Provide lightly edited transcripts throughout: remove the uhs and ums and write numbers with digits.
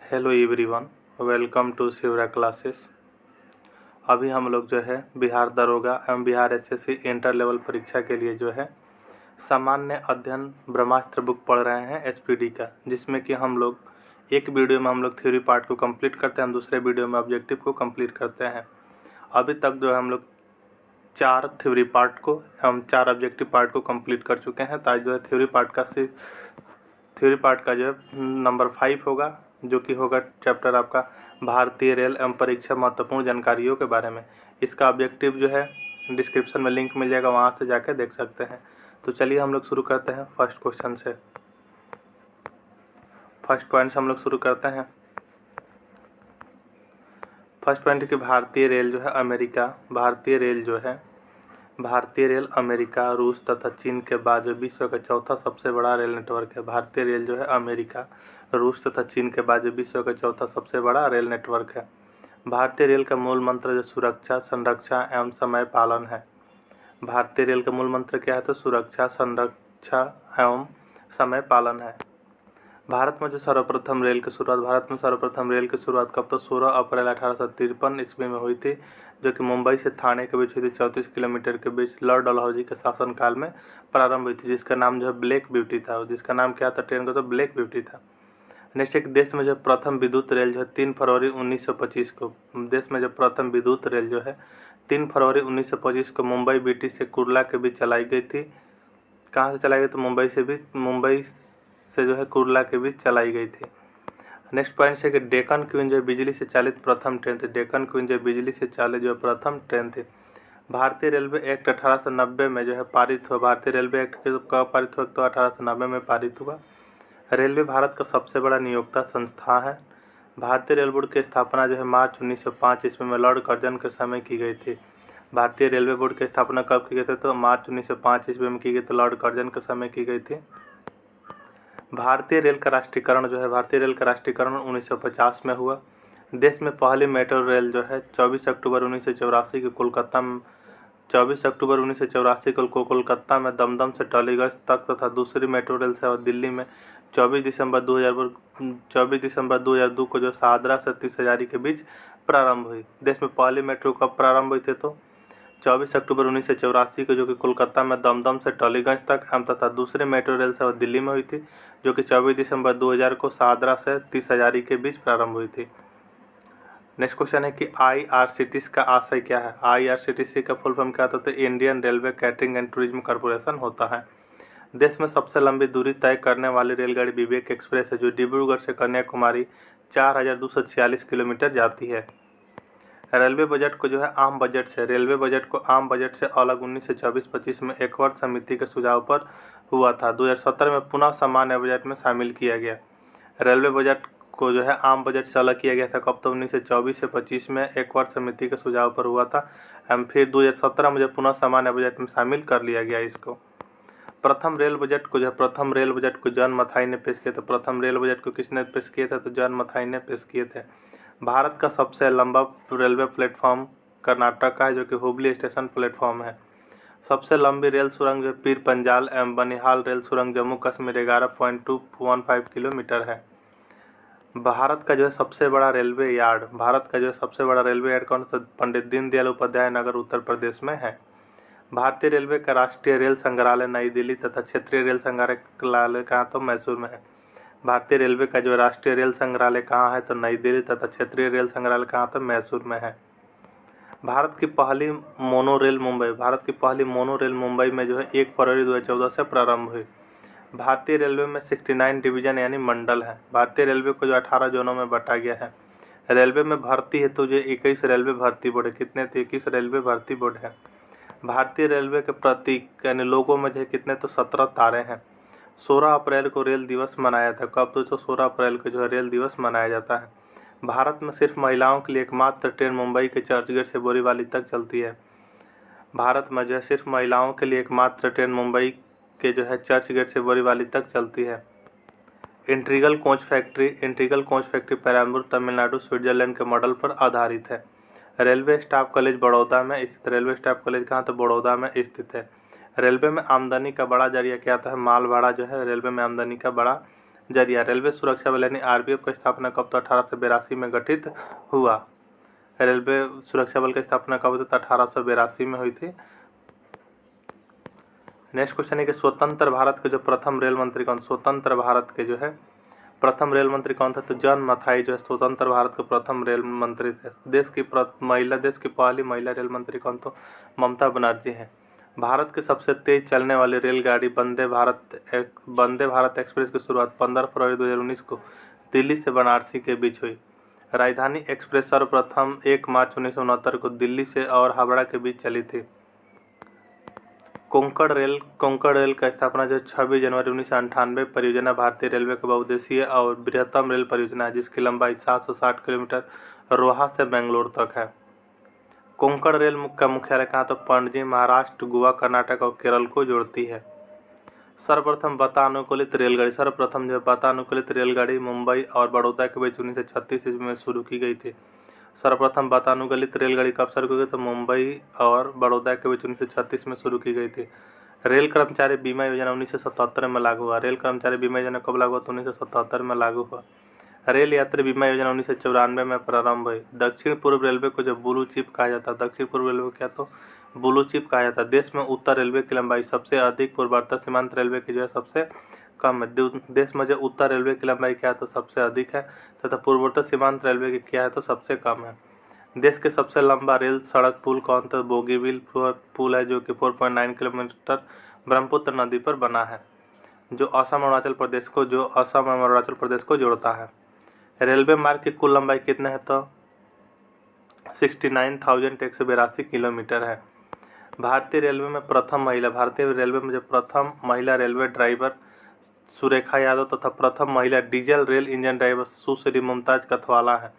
Hello everyone, welcome to Shivra classes. अभी हम लोग जो है बिहार दरोगा एवं बिहार एसएससी इंटर लेवल परीक्षा के लिए जो है सामान्य अध्ययन ब्रह्मास्त्र बुक पढ़ रहे हैं एसपीडी का, जिसमें कि हम लोग एक वीडियो में हम लोग थ्योरी पार्ट को कंप्लीट करते हैं, हम दूसरे वीडियो में ऑब्जेक्टिव को कंप्लीट करते हैं। अभी तक जो है हम लोग 4 थ्योरी पार्ट को एवं 4 ऑब्जेक्टिव पार्ट को कंप्लीट कर चुके हैं। तो आज जो है थ्योरी पार्ट का जो है नंबर 5 होगा, जो कि होगा चैप्टर आपका भारतीय रेल एवं परीक्षा महत्वपूर्ण जानकारियों के बारे में। इसका ऑब्जेक्टिव जो है डिस्क्रिप्शन में लिंक मिल जाएगा, वहाँ से जाकर देख सकते हैं। तो चलिए हम लोग शुरू करते हैं फर्स्ट क्वेश्चन से। फर्स्ट पॉइंट से हम लोग शुरू करते हैं। फर्स्ट पॉइंट कि भारतीय रेल अमेरिका, रूस तथा चीन के बाद जो विश्व का चौथा सबसे बड़ा रेल नेटवर्क है। भारतीय रेल जो है अमेरिका, रूस तथा चीन के बाद जो विश्व का चौथा सबसे बड़ा रेल नेटवर्क है। भारतीय रेल का मूल मंत्र जो सुरक्षा, संरक्षा एवं समय पालन है। भारतीय रेल का मूल मंत्र क्या है? तो सुरक्षा, संरक्षा एवं समय पालन है। भारत में सर्वप्रथम रेल की शुरुआत कब? तो 16 अप्रैल 1853 ईस्वी में हुई थी, जो कि मुंबई से थाने के बीच हुई थी। 34 किलोमीटर के बीच लॉर्ड डलहौजी के शासनकाल में प्रारंभ हुई थी, जिसका नाम जो है ब्लैक ब्यूटी था। जिसका नाम क्या था ट्रेन का? तो ब्लैक ब्यूटी था। नेक्स्ट, एक देश में जो प्रथम विद्युत रेल जो है 3 फरवरी 1925 को, देश में जो प्रथम विद्युत रेल जो है 3 फरवरी 1925 को मुंबई बीटी से कुर्ला के बीच चलाई गई थी। कहाँ से चलाई गई? तो मुंबई से जो है कुर्ला के बीच चलाई गई थी। नेक्स्ट पॉइंट है कि डेक्कन क्वीन जो बिजली से चालित प्रथम ट्रेन थी। डेक्कन क्वीन जो बिजली से चालित जो प्रथम ट्रेन थी। भारतीय रेलवे एक्ट 1890 में जो है पारित हुआ। भारतीय रेलवे एक्ट कब पारित हुआ? तो 1890 में पारित हुआ। रेलवे भारत का सबसे बड़ा नियोक्ता संस्था है। भारतीय रेल बोर्ड की स्थापना जो है मार्च 1905 ईस्वी में लॉर्ड कर्जन के समय की गई थी। भारतीय रेलवे बोर्ड की स्थापना कब की गई थी? तो मार्च 1905 ईस्वी में की गई थी, लॉर्ड कर्जन के समय की गई थी। भारतीय रेल का राष्ट्रीयकरण 1950 में हुआ। देश में पहली मेट्रो रेल जो है 24 अक्टूबर 1984 को कोलकाता में दमदम से टॉलीगंज तक तथा दूसरी मेट्रो रेल सेवा दिल्ली में 24 दिसंबर 2002 को जो शाहदरा से 30 हजारी के बीच प्रारंभ हुई। देश में पहली मेट्रो कब प्रारंभ हुई थी? तो 24 अक्टूबर 1984 को, जो कि कोलकाता में दमदम से टॉलीगंज तक तथा दूसरी मेट्रो रेल सेवा दिल्ली में हुई थी, जो कि 24 दिसंबर 2000 को शाहदरा से 30 हजारी के बीच प्रारंभ हुई थी। नेक्स्ट क्वेश्चन है कि आईआरसीटीसी का आशय क्या है? आईआरसीटीसी का फुल फॉर्म क्या होता है? Indian railway catering and tourism corporation होता है। देश में सबसे लंबी दूरी तय करने वाली रेलगाड़ी विवेक एक्सप्रेस है, जो डिब्रूगढ़ से कन्याकुमारी 4246 किलोमीटर जाती है। रेलवे बजट को आम बजट से अलग 1924-25 में एक्वर्ड समिति के सुझाव पर हुआ था। 2017 में पुनः सामान्य बजट में शामिल किया गया। रेलवे बजट को आम बजट से अलग किया गया था कब? तो 1924 से 25 में एक्वर्ड समिति के सुझाव पर हुआ था, फिर 2017 में पुनः सामान्य बजट में शामिल कर लिया गया इसको। प्रथम रेल बजट को जॉन मथाई ने पेश किया था। प्रथम रेल बजट को किसने पेश किया था? तो जॉन मथाई ने पेश किए थे। भारत का सबसे लंबा रेलवे प्लेटफॉर्म कर्नाटक का है, जो कि हुबली स्टेशन प्लेटफॉर्म है। सबसे लंबी रेल सुरंग जो पीर पंजाल एवं बनिहाल रेल सुरंग जम्मू कश्मीर 11.215 किलोमीटर है। भारत का सबसे बड़ा रेलवे यार्ड कौन सा? पंडित दीनदयाल उपाध्याय नगर उत्तर प्रदेश में है। भारतीय रेलवे का राष्ट्रीय रेल संग्रहालय नई दिल्ली तथा क्षेत्रीय रेल संग्रहालय कहाँ? तो मैसूर में है। भारतीय रेलवे का राष्ट्रीय रेल संग्रहालय कहाँ है? तो नई दिल्ली तथा क्षेत्रीय रेल संग्रहालय कहाँ? तो मैसूर में है। भारत की पहली मोनो रेल मुंबई में 1 फरवरी 2014 से प्रारंभ हुई। भारतीय रेलवे में 69 डिवीजन यानी मंडल है। भारतीय रेलवे को 18 जोनों में बांटा गया है। रेलवे में भर्ती है तो 21 रेलवे भर्ती बोर्ड है। कितने? 21 रेलवे भर्ती बोर्ड है। भारतीय रेलवे के प्रतीक यानी लोगो में कितने? तो 17 तारे हैं। 16 अप्रैल को रेल दिवस मनाया था। कब? तो 16 अप्रैल को रेल दिवस मनाया जाता है। भारत में सिर्फ महिलाओं के लिए एकमात्र ट्रेन मुंबई के चर्चगेट से बोरीवली तक चलती है। भारत में सिर्फ महिलाओं के लिए एकमात्र ट्रेन मुंबई के चर्चगेट से बोरीवली तक चलती है। Integral coach factory Perambur Tamil Nadu Switzerland के मॉडल पर आधारित है। रेलवे स्टाफ कॉलेज बड़ौदा में स्थित। रेलवे स्टाफ कॉलेज कहाँ? तो बड़ौदा में स्थित है। रेलवे में आमदनी का बड़ा जरिया क्या आता है? माल भाड़ा रेलवे में आमदनी का बड़ा जरिया। रेलवे सुरक्षा बल यानी आरपीएफ की स्थापना कब? तो 1882 में गठित हुआ। रेलवे सुरक्षा बल की स्थापना कब हुई? तो 1882 में हुई थी। नेक्स्ट क्वेश्चन है कि स्वतंत्र भारत के जो प्रथम रेल मंत्री कौन? स्वतंत्र भारत के जो है प्रथम रेल मंत्री कौन था? तो जॉन मथाई जो है स्वतंत्र भारत के प्रथम रेल मंत्री थे। देश की पहली महिला रेल मंत्री कौन? तो ममता बनर्जी हैं। भारत के सबसे तेज चलने वाली रेलगाड़ी वंदे भारत एक्सप्रेस की शुरुआत 15 फरवरी 2019 को दिल्ली से बनारसी के बीच हुई। राजधानी एक्सप्रेस सर्वप्रथम 1 मार्च 1969 को दिल्ली से और हावड़ा के बीच चली थी। कोंकण रेल का स्थापना जो 26 जनवरी 1998 परियोजना भारतीय रेलवे का बहुउद्देशीय और बृहत्तम रेल परियोजना है जिसकी लंबाई 760 किलोमीटर रोहा से बेंगलुरु तक है। कोंकण रेल का मुख्यालय कहाँ? तो पणजी महाराष्ट्र, गोवा, कर्नाटक और केरल को जोड़ती है। सर्वप्रथम वातानुकूलित रेलगाड़ी मुंबई और बड़ौदा के बीच 1936 ईस्वी में शुरू की गई थी। सर्वप्रथम वातानुकूलित रेलगाड़ी कब शुरू की गई? तो मुंबई और बड़ौदा के बीच 1936 में शुरू की गई थी। रेल कर्मचारी बीमा योजना 1977 में लागू हुआ। रेल कर्मचारी बीमा योजना कब लागू हुआ? तो 1977 में लागू हुआ। रेल यात्री बीमा योजना 1994 में प्रारंभ हुई। दक्षिण पूर्व रेलवे को जो ब्लू चिप कहा जाता है, दक्षिण पूर्व रेलवे को क्या? तो ब्लू चिप कहा जाता है। देश में उत्तर रेलवे की लंबाई सबसे अधिक, पूर्वोत्तर सीमांत रेलवे की जो है सबसे कम है। देश में जो उत्तर रेलवे की लंबाई क्या है? तो सबसे अधिक है तथा पूर्वोत्तर सीमांत रेलवे की क्या है? तो सबसे कम है। देश के सबसे लंबा रेल सड़क पुल कौन? तो बोगीबील पुल है जो कि 4.9 किलोमीटर ब्रह्मपुत्र नदी पर बना है जो असम और अरुणाचल प्रदेश को जोड़ता है। रेलवे मार्ग की कुल लंबाई कितने है? तो 69,182 किलोमीटर है। भारतीय रेलवे में जो प्रथम महिला रेलवे ड्राइवर सुरेखा यादव तथा प्रथम महिला डीजल रेल इंजन ड्राइवर सुश्री मुमताज कथवाला है।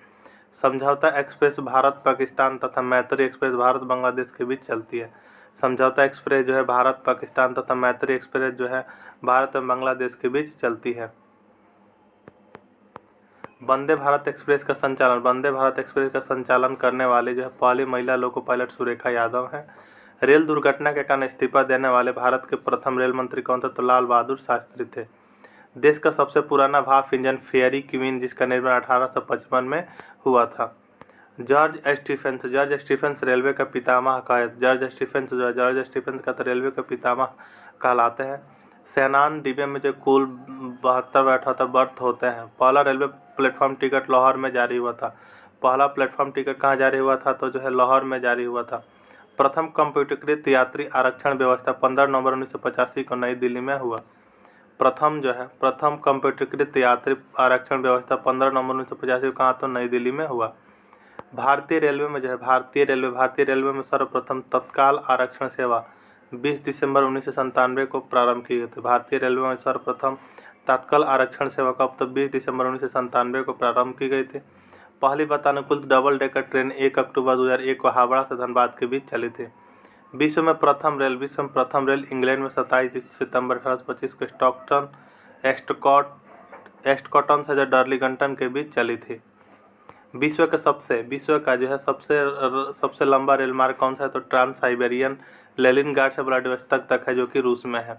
समझौता एक्सप्रेस भारत पाकिस्तान तथा मैत्री एक्सप्रेस भारत बांग्लादेश के बीच चलती है। समझौता एक्सप्रेस जो है भारत पाकिस्तान तथा मैत्री एक्सप्रेस जो है भारत और बांग्लादेश के बीच चलती है। वंदे भारत एक्सप्रेस का संचालन करने वाले जो है पहली महिला लोको पायलट सुरेखा यादव हैं। रेल दुर्घटना के कारण इस्तीफा देने वाले भारत के प्रथम रेल मंत्री कौन थे? तो लाल बहादुर शास्त्री थे। देश का सबसे पुराना भाप इंजन फेयरी क्वीन जिसका निर्माण 1855 में हुआ था। जॉर्ज स्टीफेंस रेलवे का पितामह जॉर्ज स्टीफेंस का तो रेलवे का पितामह कहलाते हैं। शयनान डिब्बे में जो कुल 72 बर्थ होते हैं। पहला रेलवे प्लेटफॉर्म टिकट लाहौर में जारी हुआ था। पहला प्लेटफॉर्म टिकट कहाँ जारी हुआ था? तो जो है लाहौर में जारी हुआ था। प्रथम कंप्यूटरीकृत यात्री आरक्षण व्यवस्था 15 नवंबर 1985 को नई दिल्ली में हुआ। प्रथम कंप्यूटरीकृत यात्री आरक्षण व्यवस्था 15 नवंबर 1985 को कहाँ? तो नई दिल्ली में हुआ। भारतीय रेलवे में सर्वप्रथम तत्काल आरक्षण सेवा 20 दिसंबर 1997 को प्रारंभ की गई थी। भारतीय रेलवे में सर्वप्रथम तत्काल आरक्षण सेवा कब? तो 20 दिसंबर 1997 को प्रारंभ की गई थी। पहली वातानुकूलित डबल डेकर ट्रेन 1 अक्टूबर 2001 को हावड़ा से धनबाद के बीच चली थी। विश्व में प्रथम रेल इंग्लैंड में 27 सितंबर 1825 को एस्टकॉटन से डर्लिंगटन के बीच चली थी। विश्व का जो है सबसे लंबा रेल मार्ग कौन सा है? तो ट्रांस साइबेरियन लेनिनग्राड से व्लादिवोस्तोक तक है जो कि रूस में है।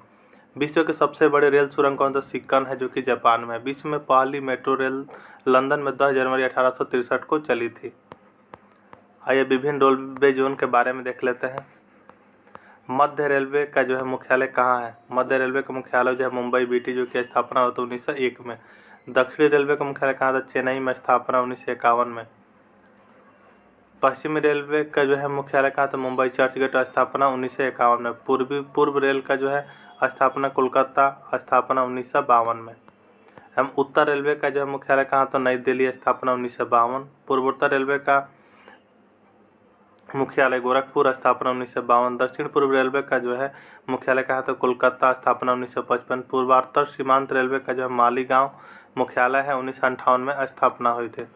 विश्व के सबसे बड़े रेल सुरंग कौन सा? सिक्कन है जो कि जापान में है। विश्व में पहली मेट्रो रेल लंदन में 10 जनवरी 1863 को चली थी। आइए विभिन्न रेलवे जोन के बारे में देख लेते हैं। मध्य रेलवे का जो है मुख्यालय कहाँ है? मध्य रेलवे का मुख्यालय जो है मुंबई बीटी जो की स्थापना हुई 1901 में। दक्षिणी रेलवे का मुख्यालय कहाँ था? चेन्नई में, स्थापना 1951 में। पश्चिमी रेलवे का जो है मुख्यालय कहाँ था? मुंबई चर्चगेट, स्थापना 1951 में। पूर्व रेल का जो है स्थापना कोलकाता, स्थापना 1952 में। उत्तर रेलवे का जो है मुख्यालय कहाँ? तो नई दिल्ली, स्थापना 1952। पूर्वोत्तर रेलवे का मुख्यालय गोरखपुर, स्थापना 1952। दक्षिण पूर्व रेलवे का जो है मुख्यालय कहाँ? तो कोलकाता, स्थापना 1955। पूर्वोत्तर सीमांत रेलवे का जो है मालीगांव मुख्यालय है, 1958 में स्थापना हुई थी।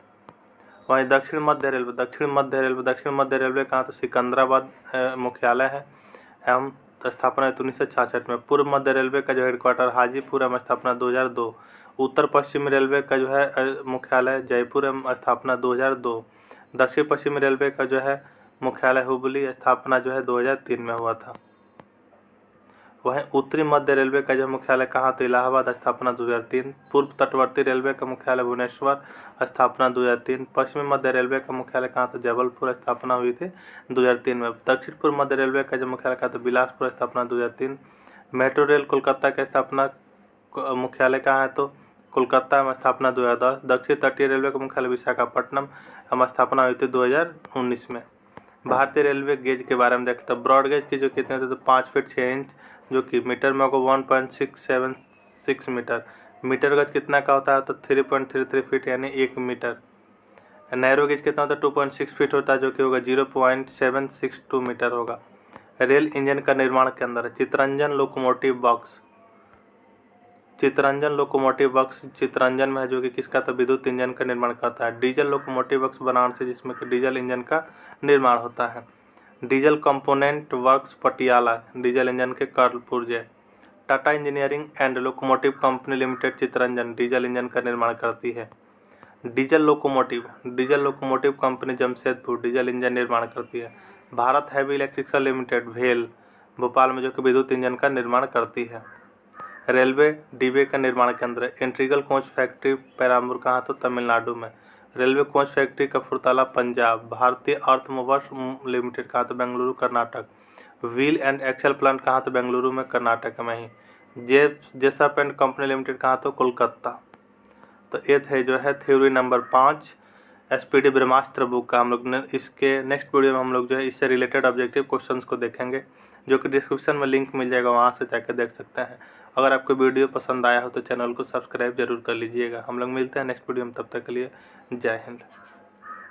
वहीं दक्षिण मध्य रेलवे कहाँ? तो सिकंदराबाद मुख्यालय है एवं स्थापना 1966 में। पूर्व मध्य रेलवे का जो हेडक्वार्टर हाजीपुर एवं स्थापना 2002। उत्तर पश्चिमी रेलवे का जो है मुख्यालय जयपुर एवं स्थापना 2002। दक्षिण पश्चिमी रेलवे का जो है मुख्यालय हुबली, स्थापना जो है 2003 में हुआ था। वहीं उत्तरी मध्य रेलवे का जो मुख्यालय कहाँ, तो इलाहाबाद, स्थापना 2003। पूर्व तटवर्ती रेलवे का मुख्यालय भुवनेश्वर, स्थापना 2003। पश्चिमी मध्य रेलवे का मुख्यालय कहाँ, तो जबलपुर, स्थापना हुई थी 2003 में। दक्षिण पूर्व मध्य रेलवे का जो मुख्यालय कहाँ, तो बिलासपुर, स्थापना 2003। मेट्रो रेल कोलकाता के स्थापना मुख्यालय कहाँ है, तो कोलकाता में, स्थापना 2010। दक्षिण तटीय रेलवे का मुख्यालय विशाखापट्टनम, स्थापना हुई थी 2019 में। भारतीय रेलवे गेज के बारे में देखते हैं। ब्रॉड गेज की जो कितने थे, तो 5 फीट 6 इंच, जो कि मीटर में होगा 1.676 मीटर। मीटर गज कितना का होता है, तो 3.33 फीट यानी 1 मीटर। नैरो गेज कितना होता है, 2.6 फीट होता है, जो कि होगा 0.762 मीटर होगा। रेल इंजन का निर्माण के अंदर है Chittaranjan locomotive works. Chittaranjan locomotive works Chittaranjan में है, जो कि किसका, तो विद्युत इंजन का निर्माण करता है। डीजल लोकोमोटिव बॉक्स बनारस, जिसमें कि डीजल इंजन का निर्माण होता है। Diesel component works Patiala, diesel engine के कर्लपुर्जे। Tata engineering and locomotive company limited Chittaranjan diesel engine का निर्माण करती है। Diesel locomotive company Jamshedpur diesel engine निर्माण करती है। भारत हैवी इलेक्ट्रिकल लिमिटेड भेल भोपाल में, जो कि विद्युत इंजन का निर्माण करती है। रेलवे डिब्बे का निर्माण केंद्र है। इंटीग्रल कोच फैक्ट्री पेराम्बूर कहाँ, तो तमिलनाडु में। Railway coach factory Kapurthala Punjab. Bharatiya earth movers limited कहाँ, तो Bengaluru Karnataka. Wheel and axle plant कहाँ, तो बेंगलुरु में, कर्नाटक में ही। जेसप एंड कंपनी लिमिटेड कहाँ, तो कोलकाता। तो ये थे जो है theory number 5 SPD Brahmastra book का। हम लोग ने इसके नेक्स्ट वीडियो में हम लोग जो है इससे रिलेटेड ऑब्जेक्टिव क्वेश्चंस को देखेंगे, जो कि डिस्क्रिप्शन में लिंक मिल जाएगा, वहाँ से जाकर देख सकते हैं। अगर आपको वीडियो पसंद आया हो तो चैनल को सब्सक्राइब जरूर कर लीजिएगा। हम लोग मिलते हैं नेक्स्ट वीडियो में, तब तक के लिए जय हिंद।